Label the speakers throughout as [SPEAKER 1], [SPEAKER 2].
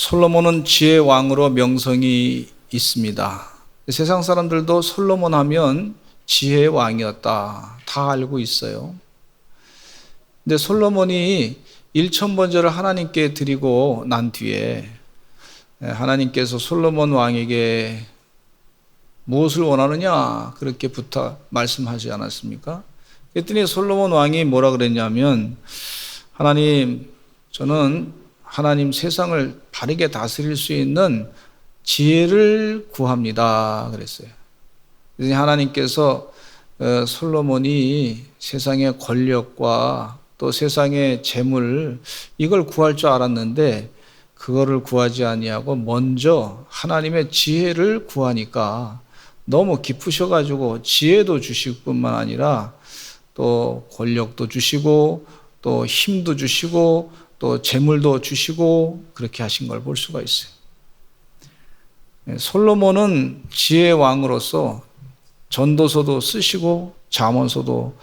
[SPEAKER 1] 솔로몬은 지혜의 왕으로 명성이 있습니다. 세상 사람들도 솔로몬 하면 지혜의 왕이었다 다 알고 있어요. 근데 솔로몬이 일천번제를 하나님께 드리고 난 뒤에 하나님께서 솔로몬 왕에게 무엇을 원하느냐 그렇게 말씀하지 않았습니까? 그랬더니 솔로몬 왕이 뭐라 그랬냐면, 하나님, 저는 하나님 세상을 바르게 다스릴 수 있는 지혜를 구합니다 그랬어요. 그래서 하나님께서 솔로몬이 세상의 권력과 또 세상의 재물 이걸 구할 줄 알았는데 그거를 구하지 아니하고 먼저 하나님의 지혜를 구하니까 너무 기쁘셔가지고 지혜도 주실 뿐만 아니라 또 권력도 주시고 또 힘도 주시고 또 재물도 주시고 그렇게 하신 걸 볼 수가 있어요. 솔로몬은 지혜의 왕으로서 전도서도 쓰시고 잠언서도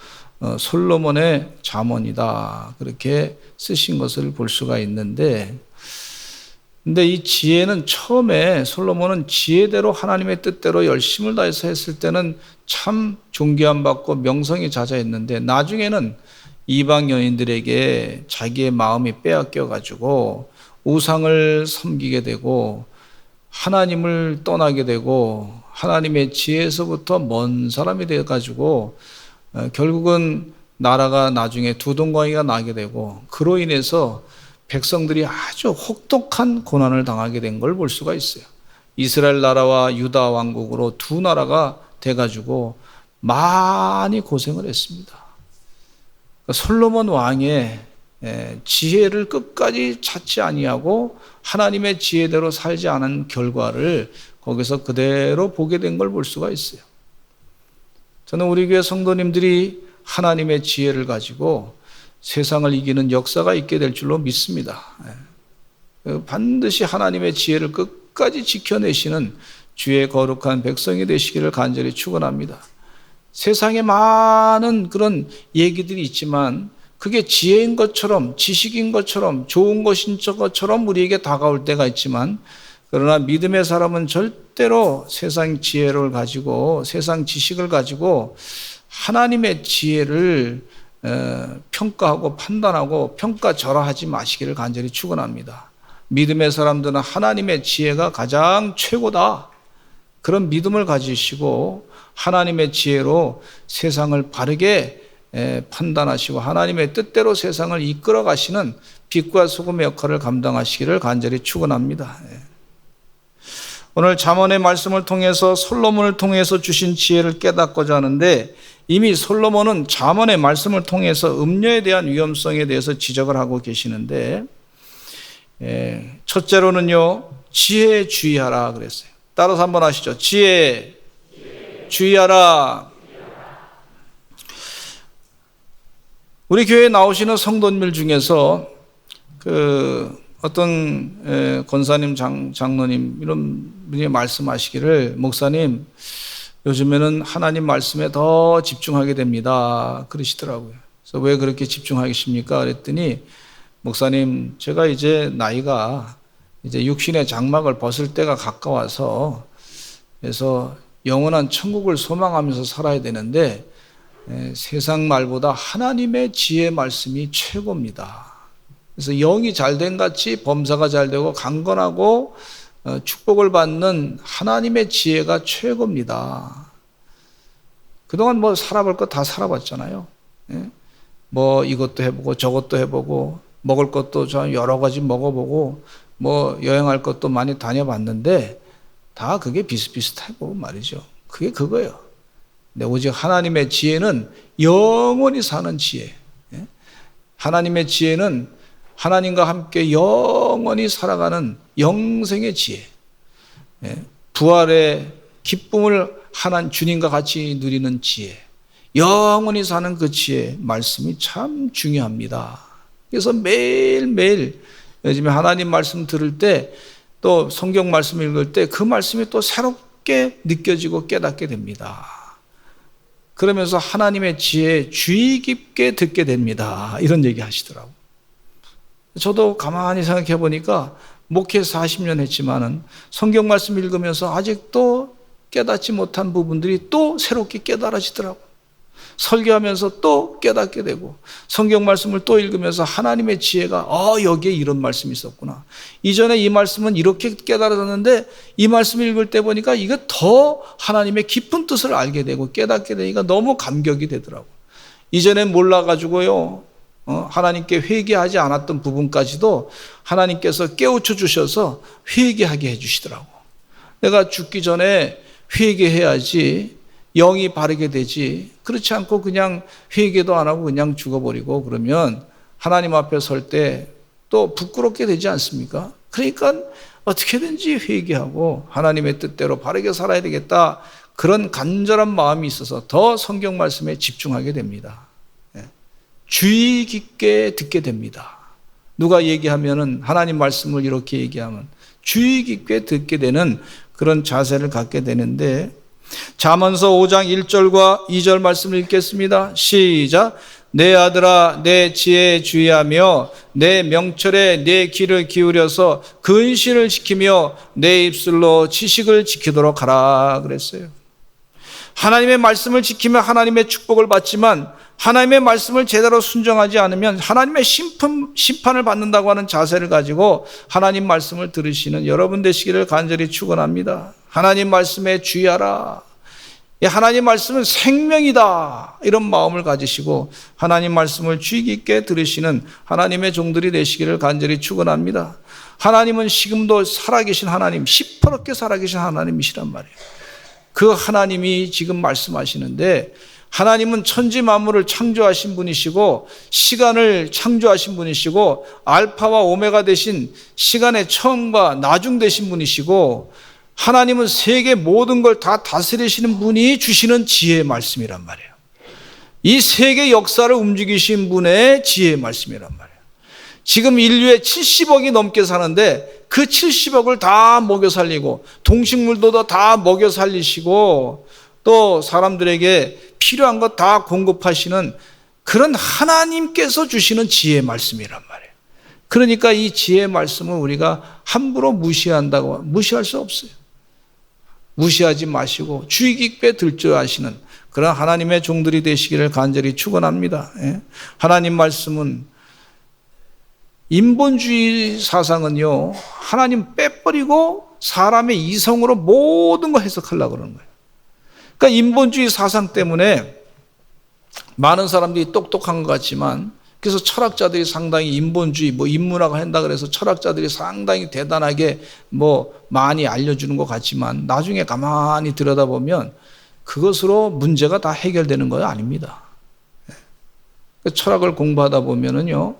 [SPEAKER 1] 솔로몬의 잠언이다 그렇게 쓰신 것을 볼 수가 있는데, 근데 이 지혜는 처음에 솔로몬은 지혜대로 하나님의 뜻대로 열심을 다해서 했을 때는 참 존귀함 받고 명성이 자자했는데, 나중에는 이방 여인들에게 자기의 마음이 빼앗겨 가지고 우상을 섬기게 되고 하나님을 떠나게 되고 하나님의 지혜에서부터 먼 사람이 되어 가지고 결국은 나라가 나중에 두동강이가 나게 되고, 그로 인해서 백성들이 아주 혹독한 고난을 당하게 된 걸 볼 수가 있어요. 이스라엘 나라와 유다 왕국으로 두 나라가 돼가지고 많이 고생을 했습니다. 솔로몬 왕의 지혜를 끝까지 찾지 아니하고 하나님의 지혜대로 살지 않은 결과를 거기서 그대로 보게 된 걸 볼 수가 있어요. 저는 우리 교회 성도님들이 하나님의 지혜를 가지고 세상을 이기는 역사가 있게 될 줄로 믿습니다. 반드시 하나님의 지혜를 끝까지 지켜내시는 주의 거룩한 백성이 되시기를 간절히 축원합니다. 세상에 많은 그런 얘기들이 있지만 그게 지혜인 것처럼 지식인 것처럼 좋은 것인 것처럼 우리에게 다가올 때가 있지만, 그러나 믿음의 사람은 절대로 세상 지혜를 가지고 세상 지식을 가지고 하나님의 지혜를 평가하고 판단하고 평가절하하지 마시기를 간절히 축원합니다. 믿음의 사람들은 하나님의 지혜가 가장 최고다 그런 믿음을 가지시고 하나님의 지혜로 세상을 바르게 판단하시고 하나님의 뜻대로 세상을 이끌어 가시는 빛과 소금의 역할을 감당하시기를 간절히 축원합니다. 오늘 잠언의 말씀을 통해서 솔로몬을 통해서 주신 지혜를 깨닫고자 하는데, 이미 솔로몬은 잠언의 말씀을 통해서 음료에 대한 위험성에 대해서 지적을 하고 계시는데, 첫째로는요, 지혜에 주의하라 그랬어요. 따라서 한번 하시죠. 지혜에 주의하라. 우리 교회에 나오시는 성도님들 중에서 어떤 권사님, 장로님 이런 분이 말씀하시기를, 목사님 요즘에는 하나님 말씀에 더 집중하게 됩니다 그러시더라고요. 그래서 왜 그렇게 집중하십니까 그랬더니, 목사님 제가 이제 나이가 이제 육신의 장막을 벗을 때가 가까워서 그래서 영원한 천국을 소망하면서 살아야 되는데 세상 말보다 하나님의 지혜 말씀이 최고입니다. 그래서 영이 잘된 같이 범사가 잘되고 강건하고 축복을 받는 하나님의 지혜가 최고입니다. 그동안 뭐 살아볼 거 다 살아봤잖아요. 뭐 이것도 해보고 저것도 해보고 먹을 것도 여러 가지 먹어보고 뭐 여행할 것도 많이 다녀봤는데 다 그게 비슷비슷하고 말이죠. 그게 그거예요. 근데 오직 하나님의 지혜는 영원히 사는 지혜. 하나님의 지혜는 하나님과 함께 영원히 살아가는 영생의 지혜. 부활의 기쁨을 하나님 주님과 같이 누리는 지혜. 영원히 사는 그 지혜 말씀이 참 중요합니다. 그래서 매일매일 요즘에 하나님 말씀 들을 때 또 성경 말씀 읽을 때 그 말씀이 또 새롭게 느껴지고 깨닫게 됩니다. 그러면서 하나님의 지혜에 주의 깊게 듣게 됩니다. 이런 얘기 하시더라고요. 저도 가만히 생각해 보니까 목회 40년 했지만은 성경 말씀 읽으면서 아직도 깨닫지 못한 부분들이 또 새롭게 깨달아지더라고요. 설교하면서 또 깨닫게 되고 성경 말씀을 또 읽으면서 하나님의 지혜가 여기에 이런 말씀이 있었구나. 이전에 이 말씀은 이렇게 깨달았는데 이 말씀 읽을 때 보니까 이게 더 하나님의 깊은 뜻을 알게 되고 깨닫게 되니까 너무 감격이 되더라고요. 이전에 몰라가지고요. 하나님께 회개하지 않았던 부분까지도 하나님께서 깨우쳐 주셔서 회개하게 해주시더라고. 내가 죽기 전에 회개해야지 영이 바르게 되지. 그렇지 않고 그냥 회개도 안 하고 그냥 죽어버리고 그러면 하나님 앞에 설 때 또 부끄럽게 되지 않습니까? 그러니까 어떻게든지 회개하고 하나님의 뜻대로 바르게 살아야 되겠다. 그런 간절한 마음이 있어서 더 성경 말씀에 집중하게 됩니다. 주의 깊게 듣게 됩니다. 누가 얘기하면은 하나님 말씀을 이렇게 얘기하면 주의 깊게 듣게 되는 그런 자세를 갖게 되는데 잠언서 5장 1절과 2절 말씀을 읽겠습니다. 시작. 내 아들아 내 지혜에 주의하며 내 명철에 내 귀를 기울여서 근신을 지키며 내 입술로 지식을 지키도록 하라 그랬어요. 하나님의 말씀을 지키며 하나님의 축복을 받지만 하나님의 말씀을 제대로 순종하지 않으면 하나님의 심판을 받는다고 하는 자세를 가지고 하나님 말씀을 들으시는 여러분 되시기를 간절히 축원합니다. 하나님 말씀에 주의하라. 하나님 말씀은 생명이다. 이런 마음을 가지시고 하나님 말씀을 주의 깊게 들으시는 하나님의 종들이 되시기를 간절히 축원합니다. 하나님은 지금도 살아계신 하나님, 시퍼렇게 살아계신 하나님이시란 말이에요. 그 하나님이 지금 말씀하시는데 하나님은 천지 만물을 창조하신 분이시고 시간을 창조하신 분이시고 알파와 오메가 되신 시간의 처음과 나중 되신 분이시고 하나님은 세계 모든 걸 다 다스리시는 분이 주시는 지혜의 말씀이란 말이에요. 이 세계 역사를 움직이신 분의 지혜의 말씀이란 말이에요. 지금 인류의 70억이 넘게 사는데 그 70억을 다 먹여 살리고 동식물도 다 먹여 살리시고 또 사람들에게 필요한 것 다 공급하시는 그런 하나님께서 주시는 지혜의 말씀이란 말이에요. 그러니까 이 지혜의 말씀을 우리가 함부로 무시한다고 무시할 수 없어요. 무시하지 마시고 주의 깊게 들조하시는 그런 하나님의 종들이 되시기를 간절히 축원합니다. 하나님 말씀은 인본주의 사상은요, 하나님 빼버리고 사람의 이성으로 모든 걸 해석하려고 그러는 거예요. 그러니까 인본주의 사상 때문에 많은 사람들이 똑똑한 것 같지만 그래서 철학자들이 상당히 인본주의, 인문학을 한다 그래서 철학자들이 상당히 대단하게 많이 알려주는 것 같지만 나중에 가만히 들여다보면 그것으로 문제가 다 해결되는 거 아닙니다. 철학을 공부하다 보면은요,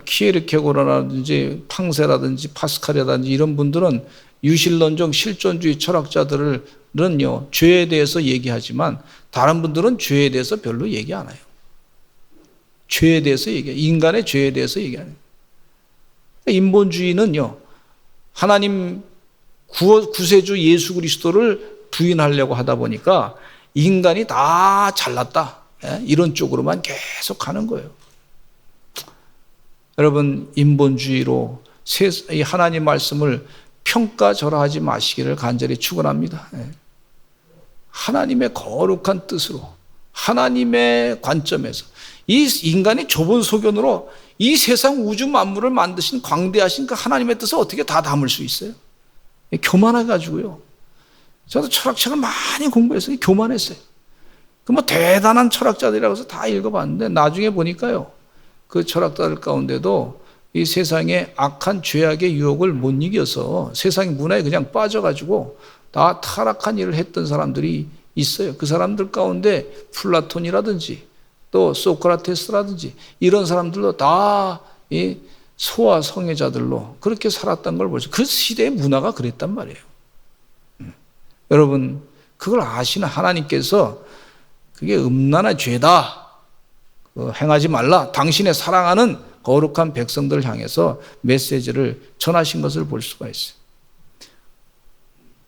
[SPEAKER 1] 키에르케고르라든지 팡세라든지 파스칼이라든지 이런 분들은 유실론적 실존주의 철학자들은요, 죄에 대해서 얘기하지만 다른 분들은 죄에 대해서 별로 얘기 안 해요. 죄에 대해서 얘기해요. 인간의 죄에 대해서 얘기하는 거예요. 인본주의는요, 하나님 구세주 예수 그리스도를 부인하려고 하다 보니까 인간이 다 잘났다. 이런 쪽으로만 계속 가는 거예요. 여러분, 인본주의로 이 하나님 말씀을 평가절하하지 마시기를 간절히 축원합니다. 하나님의 거룩한 뜻으로, 하나님의 관점에서 이 인간이 좁은 소견으로 이 세상 우주 만물을 만드신 광대하신 그 하나님의 뜻을 어떻게 다 담을 수 있어요? 교만해가지고요. 저도 철학책을 많이 공부했어요. 교만했어요. 대단한 철학자들이라고 해서 다 읽어봤는데 나중에 보니까요, 그 철학자들 가운데도 이 세상의 악한 죄악의 유혹을 못 이겨서 세상 문화에 그냥 빠져가지고 다 타락한 일을 했던 사람들이 있어요. 그 사람들 가운데 플라톤이라든지 또 소크라테스라든지 이런 사람들도 다 이 소아 성애자들로 그렇게 살았던 걸 보죠. 그 시대의 문화가 그랬단 말이에요. 여러분, 그걸 아시는 하나님께서 그게 음란한 죄다, 행하지 말라, 당신의 사랑하는 거룩한 백성들을 향해서 메시지를 전하신 것을 볼 수가 있어요.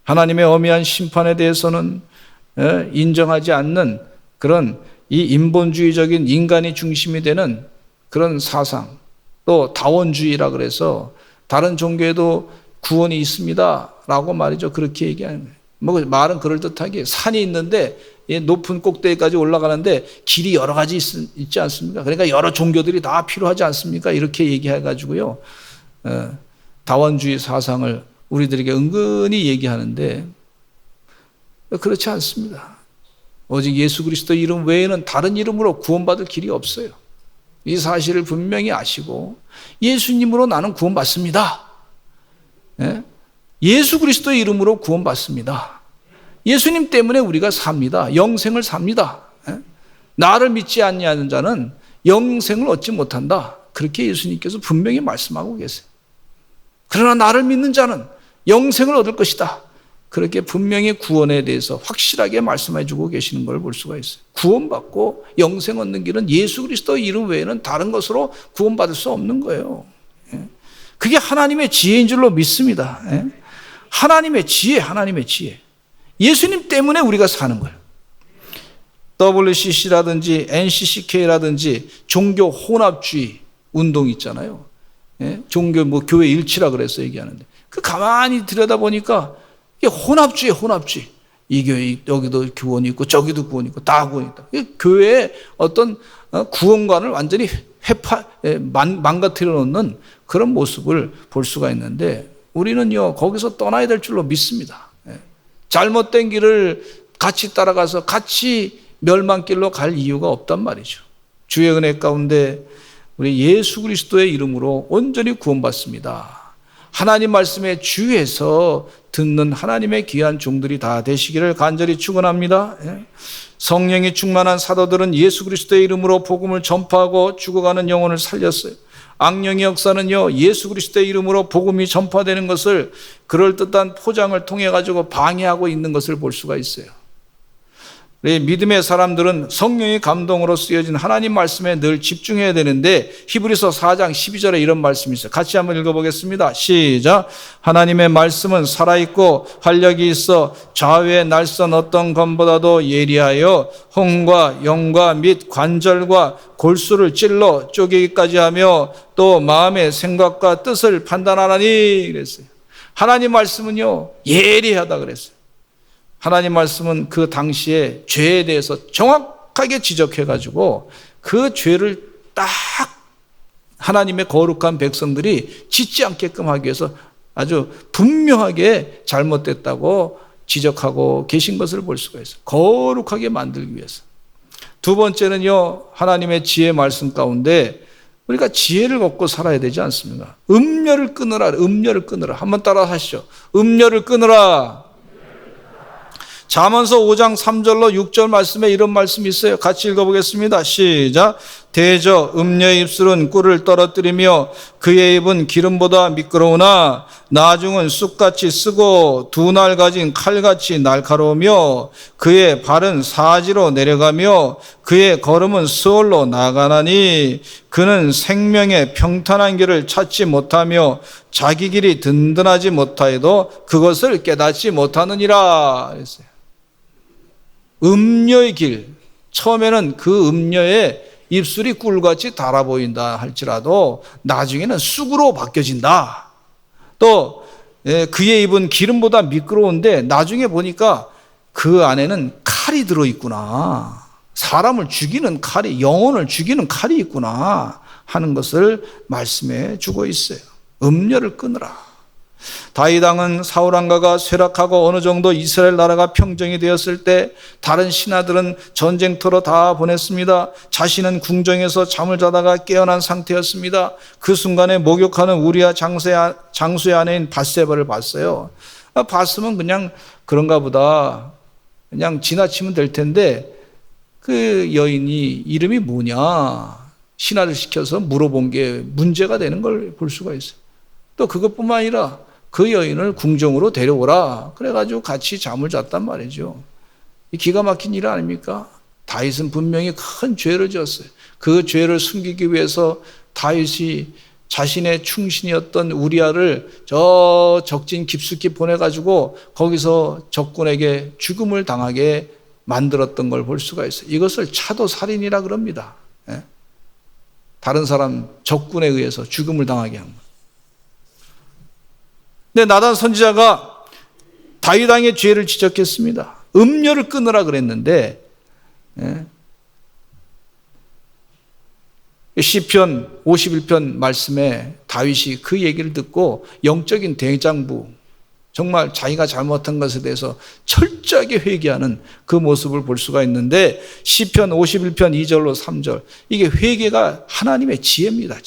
[SPEAKER 1] 하나님의 엄미한 심판에 대해서는 인정하지 않는 그런 이 인본주의적인 인간이 중심이 되는 그런 사상, 또 다원주의라 그래서 다른 종교에도 구원이 있습니다 라고 말이죠. 그렇게 얘기하는 거예요. 뭐 말은 그럴듯하게 산이 있는데 높은 꼭대기까지 올라가는데 길이 여러 가지 있지 않습니까? 그러니까 여러 종교들이 다 필요하지 않습니까? 이렇게 얘기해가지고요. 다원주의 사상을 우리들에게 은근히 얘기하는데 그렇지 않습니다. 오직 예수 그리스도 이름 외에는 다른 이름으로 구원받을 길이 없어요. 이 사실을 분명히 아시고 예수님으로 나는 구원받습니다. 예수 그리스도의 이름으로 구원받습니다. 예수님 때문에 우리가 삽니다. 영생을 삽니다. 나를 믿지 아니하는 자는 영생을 얻지 못한다. 그렇게 예수님께서 분명히 말씀하고 계세요. 그러나 나를 믿는 자는 영생을 얻을 것이다. 그렇게 분명히 구원에 대해서 확실하게 말씀해 주고 계시는 걸 볼 수가 있어요. 구원받고 영생 얻는 길은 예수 그리스도 이름 외에는 다른 것으로 구원받을 수 없는 거예요. 그게 하나님의 지혜인 줄로 믿습니다. 하나님의 지혜, 하나님의 지혜. 예수님 때문에 우리가 사는 거예요. WCC라든지 NCCK라든지 종교 혼합주의 운동 있잖아요. 종교 교회 일치라 그래서 얘기하는데 그 가만히 들여다보니까 이게 혼합주의, 혼합주의. 이 교회 여기도 구원이 있고 저기도 구원이 있고 다 구원이 있다. 교회의 어떤 구원관을 완전히 망가뜨려 놓는 그런 모습을 볼 수가 있는데 우리는요 거기서 떠나야 될 줄로 믿습니다. 잘못된 길을 같이 따라가서 같이 멸망길로 갈 이유가 없단 말이죠. 주의 은혜 가운데 우리 예수 그리스도의 이름으로 온전히 구원받습니다. 하나님 말씀에 주의해서 듣는 하나님의 귀한 종들이 다 되시기를 간절히 축원합니다. 성령이 충만한 사도들은 예수 그리스도의 이름으로 복음을 전파하고 죽어가는 영혼을 살렸어요. 악령의 역사는요 예수 그리스도의 이름으로 복음이 전파되는 것을 그럴듯한 포장을 통해 가지고 방해하고 있는 것을 볼 수가 있어요. 믿음의 사람들은 성령의 감동으로 쓰여진 하나님 말씀에 늘 집중해야 되는데 히브리서 4장 12절에 이런 말씀이 있어요. 같이 한번 읽어보겠습니다. 시작. 하나님의 말씀은 살아있고 활력이 있어 좌우의 날선 어떤 검보다도 예리하여 혼과 영과 및 관절과 골수를 찔러 쪼개기까지 하며 또 마음의 생각과 뜻을 판단하라니 그랬어요. 하나님 말씀은요 예리하다 그랬어요. 하나님 말씀은 그 당시에 죄에 대해서 정확하게 지적해가지고 그 죄를 딱 하나님의 거룩한 백성들이 짓지 않게끔 하기 위해서 아주 분명하게 잘못됐다고 지적하고 계신 것을 볼 수가 있어요. 거룩하게 만들기 위해서. 두 번째는요, 하나님의 지혜 말씀 가운데 우리가 지혜를 얻고 살아야 되지 않습니까? 음료를 끊으라, 음료를 끊으라. 한번 따라 하시죠. 음료를 끊으라. 잠언서 5장 3절로 6절 말씀에 이런 말씀이 있어요. 같이 읽어보겠습니다. 시작. 대저 음녀의 입술은 꿀을 떨어뜨리며 그의 입은 기름보다 미끄러우나 나중은 쑥같이 쓰고 두 날 가진 칼같이 날카로우며 그의 발은 사지로 내려가며 그의 걸음은 수월로 나가나니 그는 생명의 평탄한 길을 찾지 못하며 자기 길이 든든하지 못하여도 그것을 깨닫지 못하느니라 그랬어요. 음녀의 길, 처음에는 그 음녀의 입술이 꿀같이 달아 보인다 할지라도 나중에는 쑥으로 바뀌어진다. 또 그의 입은 기름보다 미끄러운데 나중에 보니까 그 안에는 칼이 들어있구나. 사람을 죽이는 칼이, 영혼을 죽이는 칼이 있구나 하는 것을 말씀해 주고 있어요. 음녀를 끊으라. 다윗 왕은 사울 왕가가 쇠락하고 어느 정도 이스라엘 나라가 평정이 되었을 때 다른 신하들은 전쟁터로 다 보냈습니다. 자신은 궁정에서 잠을 자다가 깨어난 상태였습니다. 그 순간에 목욕하는 우리아 장수의 아내인 밧세바를 봤어요. 봤으면 그냥 그런가 보다 그냥 지나치면 될 텐데 그 여인이 이름이 뭐냐 신하를 시켜서 물어본 게 문제가 되는 걸 볼 수가 있어요. 또 그것뿐만 아니라 그 여인을 궁정으로 데려오라 그래가지고 같이 잠을 잤단 말이죠. 기가 막힌 일 아닙니까? 다윗은 분명히 큰 죄를 지었어요. 그 죄를 숨기기 위해서 다윗이 자신의 충신이었던 우리아를 저 적진 깊숙이 보내가지고 거기서 적군에게 죽음을 당하게 만들었던 걸 볼 수가 있어요. 이것을 차도살인이라 그럽니다. 다른 사람 적군에 의해서 죽음을 당하게 한 거예요. 근데 나단 선지자가 다윗 왕의 죄를 지적했습니다. 음료를 끊으라 그랬는데 시편 51편 말씀에 다윗이 그 얘기를 듣고 영적인 대장부, 정말 자기가 잘못한 것에 대해서 철저하게 회개하는 그 모습을 볼 수가 있는데, 시편 51편 2절로 3절, 이게 회개가 하나님의 지혜입니다.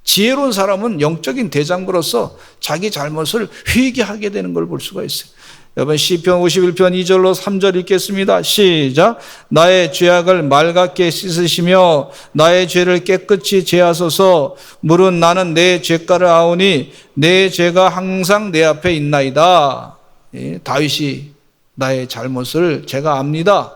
[SPEAKER 1] 지혜로운 사람은 영적인 대장부로서 자기 잘못을 회개하게 되는 걸 볼 수가 있어요. 여러분, 시편 51편 2절로 3절 읽겠습니다. 시작. 나의 죄악을 맑게 씻으시며 나의 죄를 깨끗이 제하소서. 물은 나는 내 죄가를 아오니 내 죄가 항상 내 앞에 있나이다. 다윗이 나의 잘못을 제가 압니다.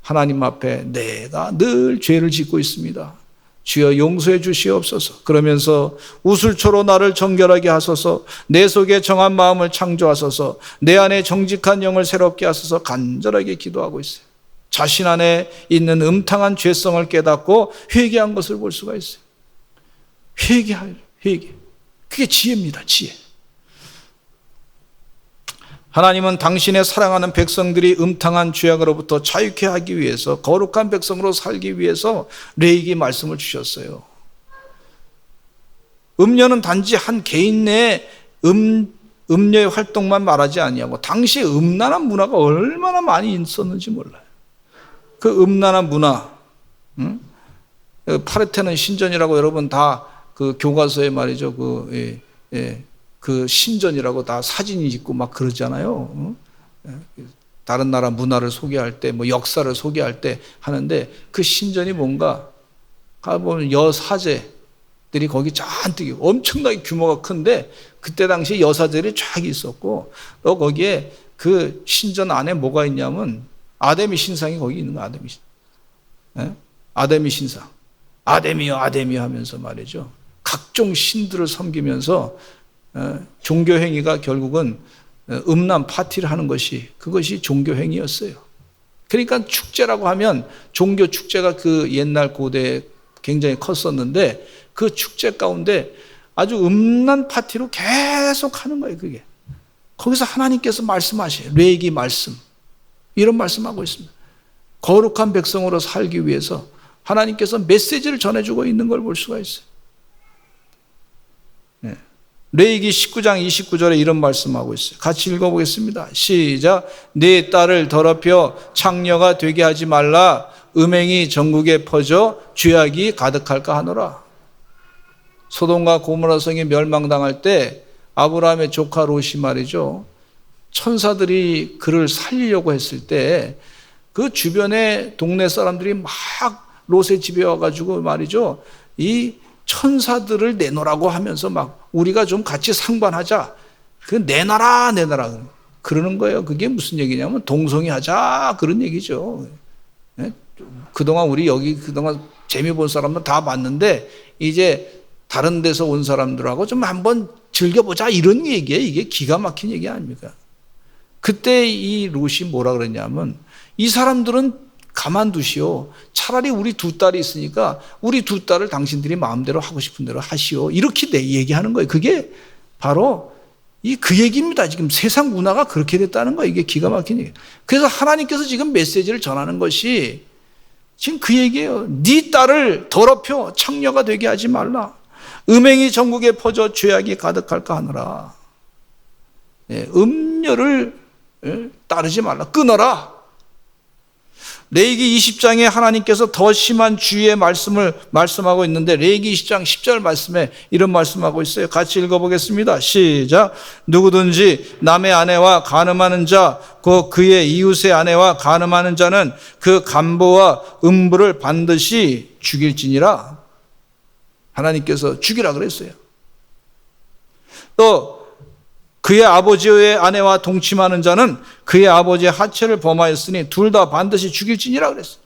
[SPEAKER 1] 하나님 앞에 내가 늘 죄를 짓고 있습니다. 주여 용서해 주시옵소서. 그러면서 우슬초로 나를 정결하게 하소서. 내 속에 정한 마음을 창조하소서. 내 안에 정직한 영을 새롭게 하소서. 간절하게 기도하고 있어요. 자신 안에 있는 음탕한 죄성을 깨닫고 회개한 것을 볼 수가 있어요. 회개. 그게 지혜입니다. 지혜. 하나님은 당신의 사랑하는 백성들이 음탕한 죄악으로부터 자유케 하기 위해서, 거룩한 백성으로 살기 위해서 레위기 말씀을 주셨어요. 음녀는 단지 한 개인 내의 음녀의 활동만 말하지 아니하고 당시에 음란한 문화가 얼마나 많이 있었는지 몰라요. 그 음란한 문화, 파르테논 신전이라고 여러분 다 그 교과서에 말이죠, 그 신전이라고 다 사진이 있고 막 그러잖아요. 다른 나라 문화를 소개할 때, 뭐 역사를 소개할 때 하는데, 그 신전이 뭔가 가보면 여사제들이 거기 잔뜩 엄청나게 규모가 큰데, 그때 당시 여사제들이 쫙 있었고, 또 거기에 그 신전 안에 뭐가 있냐면 아데미 신상이 거기 있는 거예요. 아데미 신상. 아데미요 하면서 말이죠, 각종 신들을 섬기면서 종교행위가 결국은 음란 파티를 하는 것이, 그것이 종교행위였어요. 그러니까 축제라고 하면 종교 축제가 그 옛날 고대에 굉장히 컸었는데, 그 축제 가운데 아주 음란 파티로 계속 하는 거예요. 그게 거기서 하나님께서 말씀하셔요. 레위기 말씀, 이런 말씀하고 있습니다. 거룩한 백성으로 살기 위해서 하나님께서 메시지를 전해주고 있는 걸 볼 수가 있어요. 레위기 19장 29절에 이런 말씀하고 있어요. 같이 읽어보겠습니다. 시작. 네 딸을 더럽혀 창녀가 되게 하지 말라. 음행이 전국에 퍼져 죄악이 가득할까 하노라. 소돔과 고모라 성이 멸망당할 때 아브라함의 조카 롯이 말이죠, 천사들이 그를 살리려고 했을 때 그 주변에 동네 사람들이 막 롯의 집에 와가지고 말이죠, 이 천사들을 내놓으라고 하면서 막 우리가 좀 같이 상반하자. 그 내놔라 그러는 거예요. 그게 무슨 얘기냐면 동성애하자 그런 얘기죠. 그동안 우리 여기 그동안 재미 본 사람은 다 봤는데 이제 다른 데서 온 사람들하고 좀 한번 즐겨보자 이런 얘기예요. 이게 기가 막힌 얘기 아닙니까? 그때 이 롯이 뭐라 그랬냐면, 이 사람들은 가만두시오. 차라리 우리 두 딸이 있으니까 우리 두 딸을 당신들이 마음대로 하고 싶은 대로 하시오. 이렇게 얘기하는 거예요. 그게 바로 그 얘기입니다. 지금 세상 문화가 그렇게 됐다는 거예요. 이게 기가 막힌 얘기예요. 그래서 하나님께서 지금 메시지를 전하는 것이 지금 그 얘기예요. 네 딸을 더럽혀 창녀가 되게 하지 말라. 음행이 전국에 퍼져 죄악이 가득할까 하노라. 음녀를 따르지 말라. 끊어라. 레위기 20장에 하나님께서 더 심한 주의의 말씀을 말씀하고 있는데, 레위기 20장 10절 말씀에 이런 말씀하고 있어요. 같이 읽어보겠습니다. 시작. 누구든지 남의 아내와 간음하는 자, 그의 이웃의 아내와 간음하는 자는 그 간보와 음부를 반드시 죽일지니라. 하나님께서 죽이라 그랬어요. 또 그의 아버지의 아내와 동침하는 자는 그의 아버지의 하체를 범하였으니 둘 다 반드시 죽일지니라 그랬어요.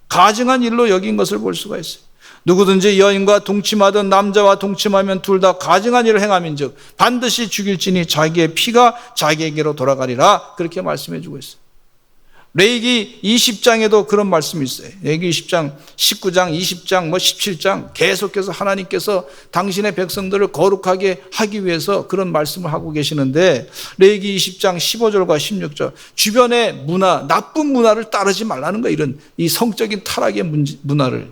[SPEAKER 1] 가증한 일로 여긴 것을 볼 수가 있어요. 누구든지 여인과 동침하던 남자와 동침하면 둘 다 가증한 일을 행함인즉 반드시 죽일지니 자기의 피가 자기에게로 돌아가리라. 그렇게 말씀해 주고 있어요. 레위기 20장에도 그런 말씀이 있어요. 레위기 20장, 19장, 20장, 17장 계속해서 하나님께서 당신의 백성들을 거룩하게 하기 위해서 그런 말씀을 하고 계시는데, 레위기 20장 15절과 16절, 주변의 문화, 나쁜 문화를 따르지 말라는 거예요. 이런 이 성적인 타락의 문화를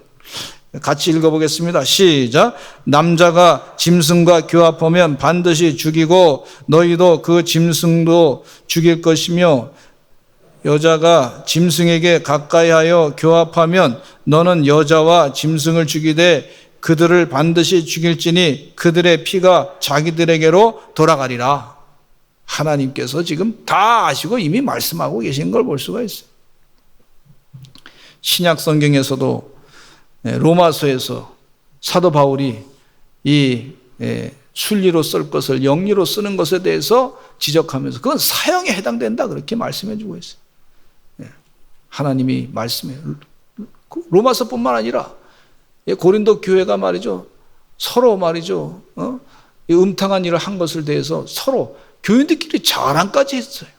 [SPEAKER 1] 같이 읽어보겠습니다. 시작. 남자가 짐승과 교합하면 반드시 죽이고 너희도 그 짐승도 죽일 것이며, 여자가 짐승에게 가까이하여 교합하면 너는 여자와 짐승을 죽이되 그들을 반드시 죽일지니 그들의 피가 자기들에게로 돌아가리라. 하나님께서 지금 다 아시고 이미 말씀하고 계신 걸 볼 수가 있어요. 신약 성경에서도 로마서에서 사도 바울이 이 순리로 쓸 것을 영리로 쓰는 것에 대해서 지적하면서 그건 사형에 해당된다 그렇게 말씀해 주고 있어요. 하나님이 말씀해요. 로마서뿐만 아니라 고린도 교회가 말이죠, 서로 말이죠, 음탕한 일을 한 것을 대해서 서로 교인들끼리 자랑까지 했어요.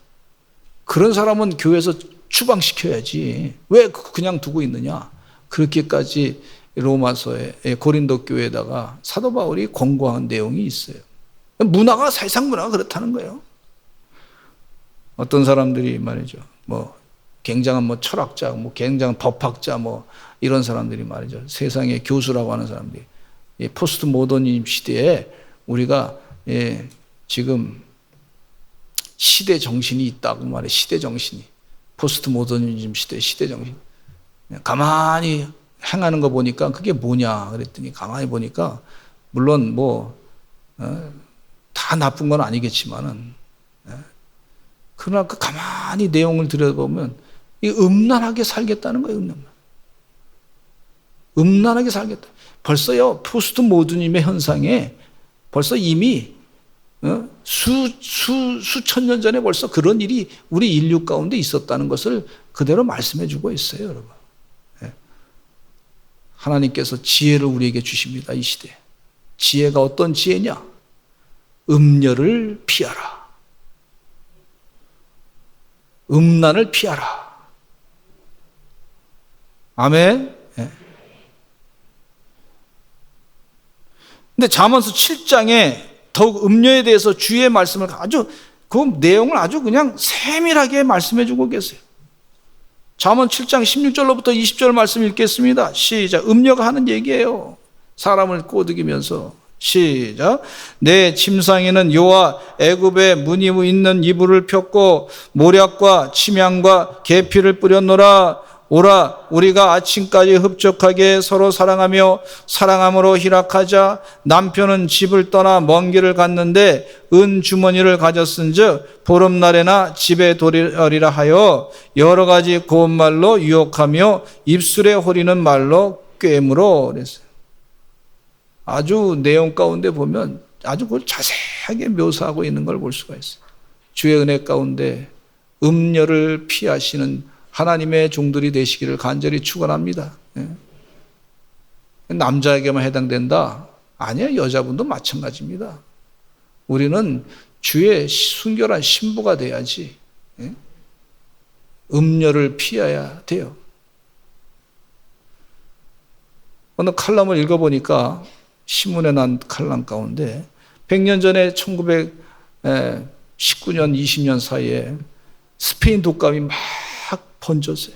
[SPEAKER 1] 그런 사람은 교회에서 추방시켜야지 왜 그냥 두고 있느냐, 그렇게까지 로마서에 고린도 교회에다가 사도 바울이 권고한 내용이 있어요. 문화가 세상 문화가 그렇다는 거예요. 어떤 사람들이 말이죠, 굉장한 철학자, 굉장한 법학자, 이런 사람들이 말이죠, 세상의 교수라고 하는 사람들이 포스트 모더니즘 시대에 우리가 지금 시대 정신이 있다고 말해. 시대 정신이, 포스트 모더니즘 시대 정신. 가만히 행하는 거 보니까 그게 뭐냐 그랬더니, 가만히 보니까 물론 다 나쁜 건 아니겠지만은, 그러나 그 가만히 내용을 들여다보면 이 음란하게 살겠다는 거예요. 음란하게 살겠다. 벌써요, 포스트 모더니즘의 현상에 벌써 이미 수천 년 전에 벌써 그런 일이 우리 인류 가운데 있었다는 것을 그대로 말씀해 주고 있어요, 여러분. 하나님께서 지혜를 우리에게 주십니다, 이 시대. 지혜가 어떤 지혜냐? 음녀를 피하라. 음란을 피하라. 아멘. 근데 잠언서 7장에 더욱 음녀에 대해서 주의 말씀을 그 내용을 아주 그냥 세밀하게 말씀해 주고 계세요. 잠언 7장 16절로부터 20절 말씀 읽겠습니다. 시작. 음녀가 하는 얘기예요. 사람을 꼬드기면서. 시작. 내 침상에는 여호와 애굽의 무늬 있는 이불을 폈고 모략과 침향과 계피를 뿌렸노라. 오라, 우리가 아침까지 흡족하게 서로 사랑하며 사랑함으로 희락하자. 남편은 집을 떠나 먼 길을 갔는데 은 주머니를 가졌은즉 보름날에나 집에 도리라 하여 여러 가지 고운 말로 유혹하며 입술에 호리는 말로 꿰물어 그랬어요. 아주 내용 가운데 보면 아주 그걸 자세하게 묘사하고 있는 걸 볼 수가 있어요. 주의 은혜 가운데 음녀를 피하시는 하나님의 종들이 되시기를 간절히 축원합니다. 남자에게만 해당된다? 아니야, 여자분도 마찬가지입니다. 우리는 주의 순결한 신부가 돼야지. 음녀를 피해야 돼요. 어느 칼럼을 읽어보니까 신문에 난 칼럼 가운데 100년 전에 1919년, 20년 사이에 스페인 독감이 막 번졌어요.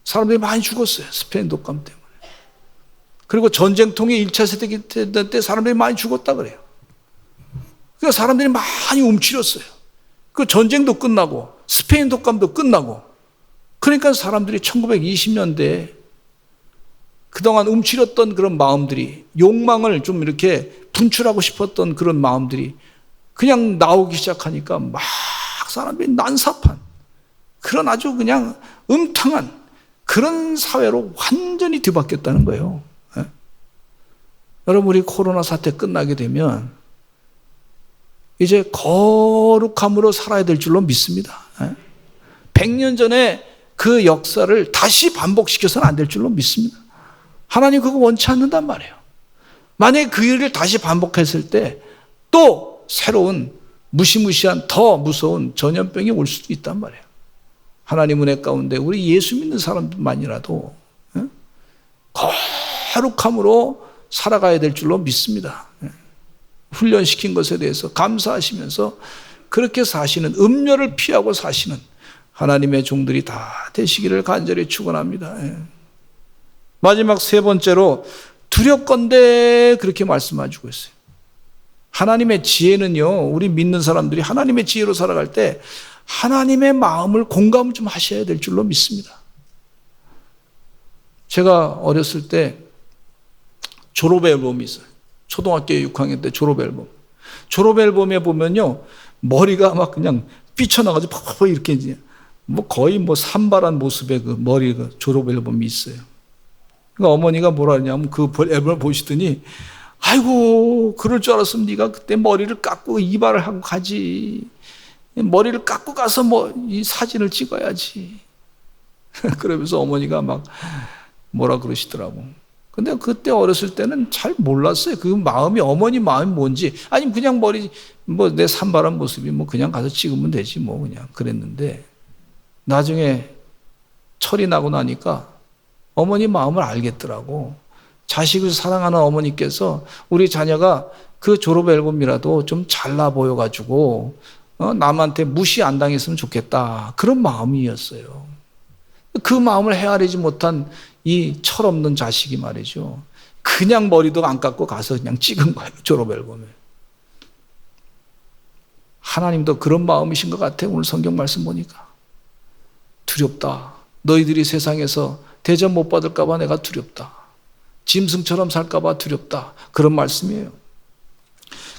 [SPEAKER 1] 사람들이 많이 죽었어요. 스페인 독감 때문에. 그리고 전쟁통에 1차 세계대전 때 사람들이 많이 죽었다 그래요. 그러니까 사람들이 많이 움츠렸어요. 그 전쟁도 끝나고 스페인 독감도 끝나고, 그러니까 사람들이 1920년대에 그동안 움츠렸던 그런 마음들이, 욕망을 좀 이렇게 분출하고 싶었던 그런 마음들이 그냥 나오기 시작하니까 막 사람들이 난삽한 그런 아주 그냥 음탕한 그런 사회로 완전히 뒤바뀌었다는 거예요. 여러분, 우리 코로나 사태 끝나게 되면 이제 거룩함으로 살아야 될 줄로 믿습니다. 100년 전에 그 역사를 다시 반복시켜서는 안 될 줄로 믿습니다. 하나님 그거 원치 않는단 말이에요. 만약에 그 일을 다시 반복했을 때 또 새로운 무시무시한 더 무서운 전염병이 올 수도 있단 말이에요. 하나님 은혜 가운데 우리 예수 믿는 사람들만이라도 거룩함으로 살아가야 될 줄로 믿습니다. 훈련시킨 것에 대해서 감사하시면서 그렇게 사시는, 음료를 피하고 사시는 하나님의 종들이 다 되시기를 간절히 축원합니다. 마지막 세 번째로 두렵건대 그렇게 말씀해주고 있어요. 하나님의 지혜는요, 우리 믿는 사람들이 하나님의 지혜로 살아갈 때 하나님의 마음을 공감을 좀 하셔야 될 줄로 믿습니다. 제가 어렸을 때 졸업 앨범이 있어요. 초등학교 6학년 때 졸업 앨범. 졸업 앨범에 보면요, 머리가 막 그냥 삐쳐나가지고 퍽퍽 이렇게 이제 거의 산발한 모습의 그 머리가 졸업 앨범이 있어요. 그러니까 어머니가 뭐라 하냐면 그 앨범을 보시더니, 아이고, 그럴 줄 알았으면 네가 그때 머리를 깎고 이발을 하고 가지. 머리를 깎고 가서 이 사진을 찍어야지. 그러면서 어머니가 막 뭐라 그러시더라고. 근데 그때 어렸을 때는 잘 몰랐어요. 그 마음이, 어머니 마음이 뭔지. 아니면 그냥 머리, 내 산발한 모습이 그냥 가서 찍으면 되지 그냥 그랬는데, 나중에 철이 나고 나니까 어머니 마음을 알겠더라고. 자식을 사랑하는 어머니께서 우리 자녀가 그 졸업 앨범이라도 좀 잘나 보여가지고 남한테 무시 안 당했으면 좋겠다, 그런 마음이었어요. 그 마음을 헤아리지 못한 이 철없는 자식이 말이죠, 그냥 머리도 안 깎고 가서 그냥 찍은 거예요, 졸업 앨범에. 하나님도 그런 마음이신 것 같아요. 오늘 성경 말씀 보니까 두렵다. 너희들이 세상에서 대접 못 받을까 봐 내가 두렵다. 짐승처럼 살까 봐 두렵다. 그런 말씀이에요.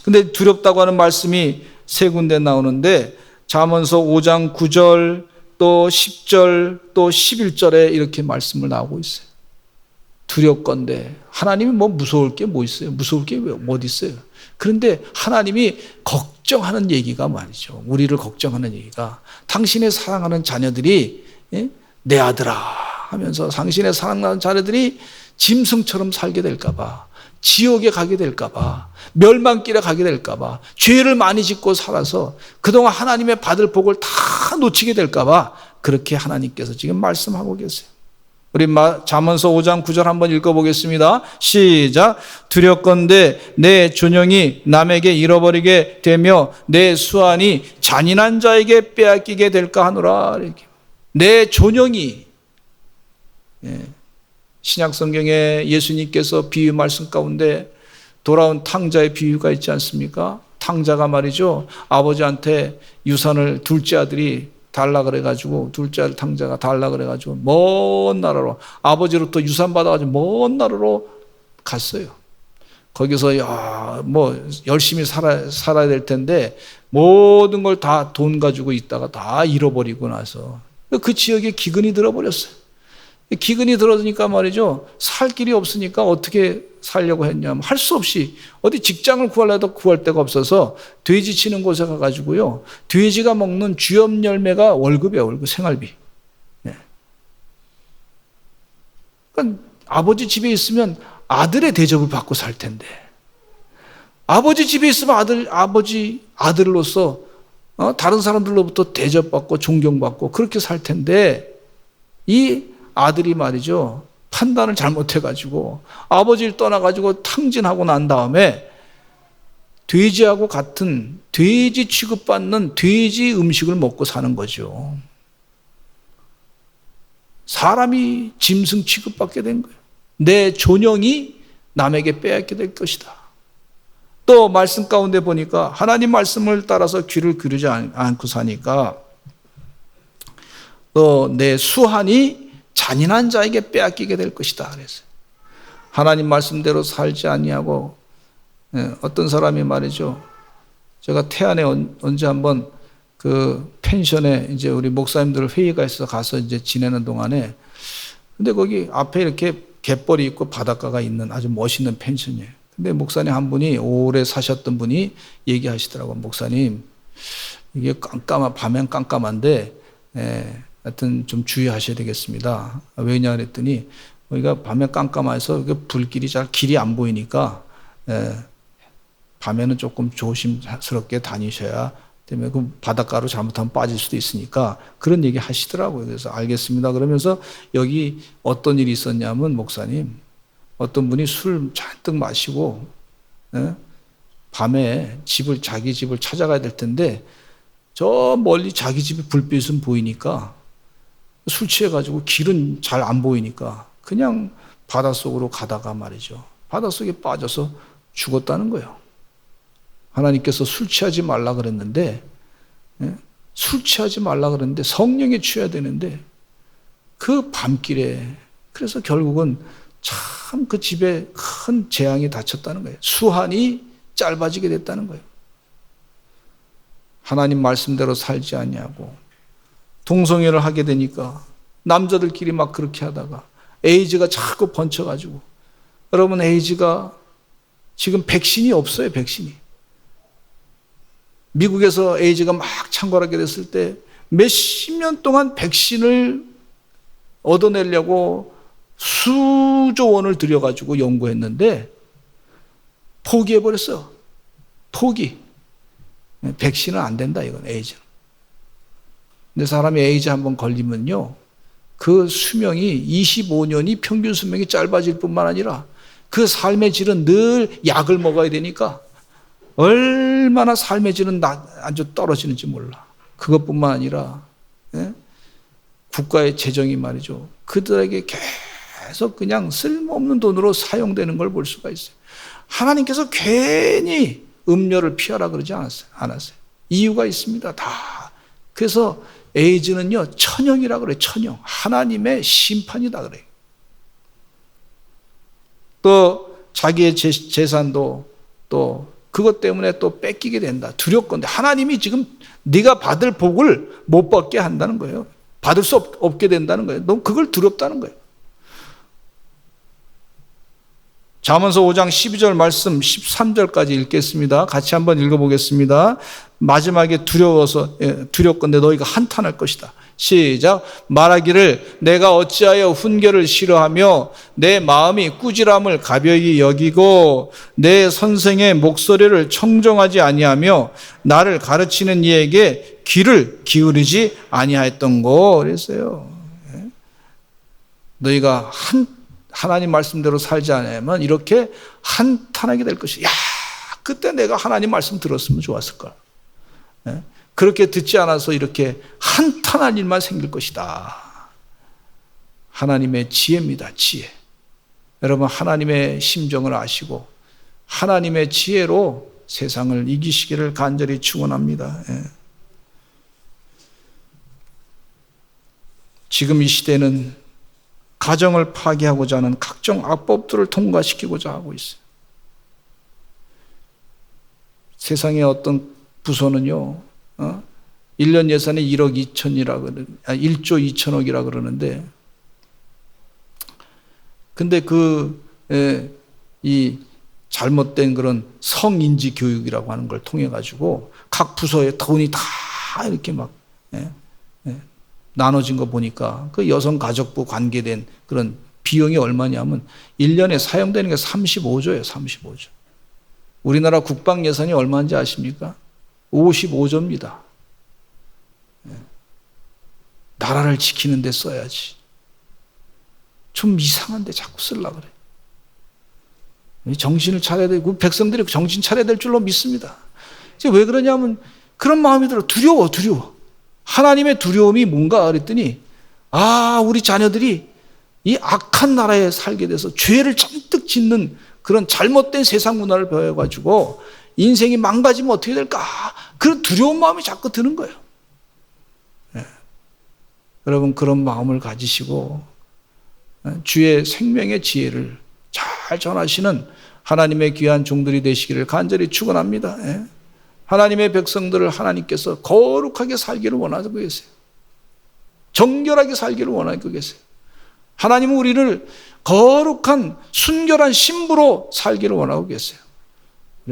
[SPEAKER 1] 근데 두렵다고 하는 말씀이 세 군데 나오는데, 잠언서 5장 9절, 또 10절, 또 11절에 이렇게 말씀을 나오고 있어요. 두렵건대. 하나님이 무서울 게 있어요? 무서울 게 어디 있어요? 그런데 하나님이 걱정하는 얘기가 말이죠, 우리를 걱정하는 얘기가, 당신의 사랑하는 자녀들이, 내 아들아 하면서 당신의 사랑하는 자녀들이 짐승처럼 살게 될까 봐, 지옥에 가게 될까 봐, 멸망길에 가게 될까 봐, 죄를 많이 짓고 살아서 그동안 하나님의 받을 복을 다 놓치게 될까 봐 그렇게 하나님께서 지금 말씀하고 계세요. 우리 잠언서 5장 9절 한번 읽어보겠습니다. 시작. 두렵건대 내 존영이 남에게 잃어버리게 되며 내 수완이 잔인한 자에게 빼앗기게 될까 하노라. 이렇게. 내 존영이, 신약 성경에 예수님께서 비유 말씀 가운데 돌아온 탕자의 비유가 있지 않습니까? 탕자가 말이죠, 아버지한테 유산을 둘째 아들이 달라 그래가지고, 둘째 아들 탕자가 달라 그래가지고 먼 나라로, 아버지로부터 유산 받아가지고 먼 나라로 갔어요. 거기서 열심히 살아야 될 텐데 모든 걸 다 돈 가지고 있다가 다 잃어버리고 나서 그 지역에 기근이 들어버렸어요. 기근이 들어오니까 말이죠, 살 길이 없으니까 어떻게 살려고 했냐면, 할 수 없이 어디 직장을 구하려도 구할 데가 없어서 돼지 치는 곳에 가가지고요, 돼지가 먹는 쥐염 열매가 월급이야, 월급, 생활비. 그러니까 아버지 집에 있으면 아들의 대접을 받고 살 텐데, 아버지 집에 있으면 아들로서 다른 사람들로부터 대접받고 존경받고 그렇게 살 텐데, 이 아들이 말이죠, 판단을 잘못해가지고 아버지를 떠나가지고 탕진하고 난 다음에 돼지하고 같은, 돼지 취급받는 돼지 음식을 먹고 사는 거죠. 사람이 짐승 취급받게 된 거예요. 내 존영이 남에게 빼앗게 될 것이다. 또 말씀 가운데 보니까 하나님 말씀을 따라서 귀를 기르지 않고 사니까 또 내 수한이 잔인한 자에게 빼앗기게 될 것이다 그랬어요. 하나님 말씀대로 살지 아니하고, 어떤 사람이 말이죠, 제가 태안에 언제 한번 그 펜션에 이제 우리 목사님들 회의가 있어서 가서 이제 지내는 동안에, 근데 거기 앞에 이렇게 갯벌이 있고 바닷가가 있는 아주 멋있는 펜션이에요. 근데 목사님 한 분이, 오래 사셨던 분이 얘기하시더라고요. 목사님, 이게 밤엔 깜깜한데, 하여튼 좀 주의하셔야 되겠습니다. 왜냐 그랬더니, 우리가 밤에 깜깜해서 불길이 잘 길이 안 보이니까 밤에는 조금 조심스럽게 다니셔야 때문에 그 바닷가로 잘못하면 빠질 수도 있으니까 그런 얘기 하시더라고요. 그래서 알겠습니다. 그러면서 여기 어떤 일이 있었냐면 목사님, 어떤 분이 술 잔뜩 마시고 밤에 자기 집을 찾아가야 될 텐데 저 멀리 자기 집에 불빛은 보이니까 술 취해가지고 길은 잘 안 보이니까 그냥 바닷속으로 가다가 말이죠. 바닷속에 빠져서 죽었다는 거예요. 하나님께서 술 취하지 말라 그랬는데, 술 취하지 말라 그랬는데 성령에 취해야 되는데 그 밤길에, 그래서 결국은 참 그 집에 큰 재앙이 닥쳤다는 거예요. 수한이 짧아지게 됐다는 거예요. 하나님 말씀대로 살지 않냐고 동성애를 하게 되니까 남자들끼리 막 그렇게 하다가 에이즈가 자꾸 번쳐가지고, 여러분 에이즈가 지금 백신이 없어요. 백신이. 미국에서 에이즈가 막 창궐하게 됐을 때 몇십 년 동안 백신을 얻어내려고 수조 원을 들여가지고 연구했는데 포기해버렸어요. 포기. 백신은 안 된다, 이건 에이즈는. 근데 사람이 에이즈 한번 걸리면요, 그 수명이 25년이 평균 수명이 짧아질 뿐만 아니라 그 삶의 질은 늘 약을 먹어야 되니까 얼마나 삶의 질은 아주 떨어지는지 몰라. 그것뿐만 아니라 국가의 재정이 말이죠, 그들에게 계속 그냥 쓸모없는 돈으로 사용되는 걸 볼 수가 있어요. 하나님께서 괜히 음료를 피하라 그러지 않았어요. 이유가 있습니다. 다. 그래서 에이즈는요, 천형이라 그래요. 천형. 하나님의 심판이다 그래요. 또 자기의 재산도 또 그것 때문에 또 뺏기게 된다. 두렵건대 하나님이 지금 네가 받을 복을 못 받게 한다는 거예요. 받을 수 없게 된다는 거예요. 너무 그걸 두렵다는 거예요. 잠언서 5장 12절 말씀 13절까지 읽겠습니다. 같이 한번 읽어보겠습니다. 마지막에 두렵건대 너희가 한탄할 것이다. 시작. 말하기를 내가 어찌하여 훈계를 싫어하며 내 마음이 꾸지람을 가벼이 여기고 내 선생의 목소리를 청정하지 아니하며 나를 가르치는 이에게 귀를 기울이지 아니하였던고 그랬어요. 너희가 하나님 말씀대로 살지 않으면 이렇게 한탄하게 될 것이야. 야, 그때 내가 하나님 말씀 들었으면 좋았을걸. 그렇게 듣지 않아서 이렇게 한탄할 일만 생길 것이다. 하나님의 지혜입니다. 지혜. 여러분 하나님의 심정을 아시고 하나님의 지혜로 세상을 이기시기를 간절히 축원합니다. 지금 이 시대는 가정을 파괴하고자 하는 각종 악법들을 통과시키고자 하고 있어요. 세상의 어떤 부서는요, 1년 예산이 1억 2천이라 1조 2천억이라 그러는데, 근데 이 잘못된 그런 성인지 교육이라고 하는 걸 통해 가지고 각 부서에 돈이 다 이렇게 막 나눠진 거 보니까 그 여성가족부 관계된 그런 비용이 얼마냐면 1년에 사용되는 게 35조예요. 35조. 우리나라 국방 예산이 얼마인지 아십니까? 55조입니다. 나라를 지키는 데 써야지. 좀 이상한데 자꾸 쓰려고 그래. 정신을 차려야 되고 백성들이 정신 차려야 될 줄로 믿습니다. 왜 그러냐면 그런 마음이 들어. 두려워. 하나님의 두려움이 뭔가 그랬더니 우리 자녀들이 이 악한 나라에 살게 돼서 죄를 잔뜩 짓는 그런 잘못된 세상 문화를 배워가지고 인생이 망가지면 어떻게 될까? 그런 두려운 마음이 자꾸 드는 거예요. 여러분 그런 마음을 가지시고 주의 생명의 지혜를 잘 전하시는 하나님의 귀한 종들이 되시기를 간절히 축원합니다. 하나님의 백성들을 하나님께서 거룩하게 살기를 원하고 계세요. 정결하게 살기를 원하고 계세요. 하나님은 우리를 거룩한 순결한 신부로 살기를 원하고 계세요.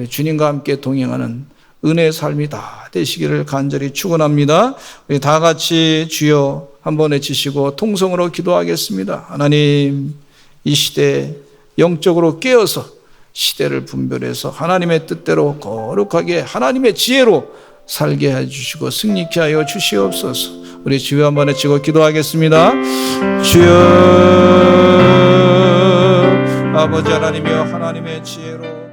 [SPEAKER 1] 주님과 함께 동행하는 은혜의 삶이 다 되시기를 간절히 축원합니다. 우리 다 같이 주여 한번 외치시고 통성으로 기도하겠습니다. 하나님, 이 시대에 영적으로 깨어서 시대를 분별해서 하나님의 뜻대로 거룩하게 하나님의 지혜로 살게 해주시고 승리케 하여 주시옵소서. 우리 주여 한번 외치고 기도하겠습니다. 주여, 아버지 하나님이여, 하나님의 지혜로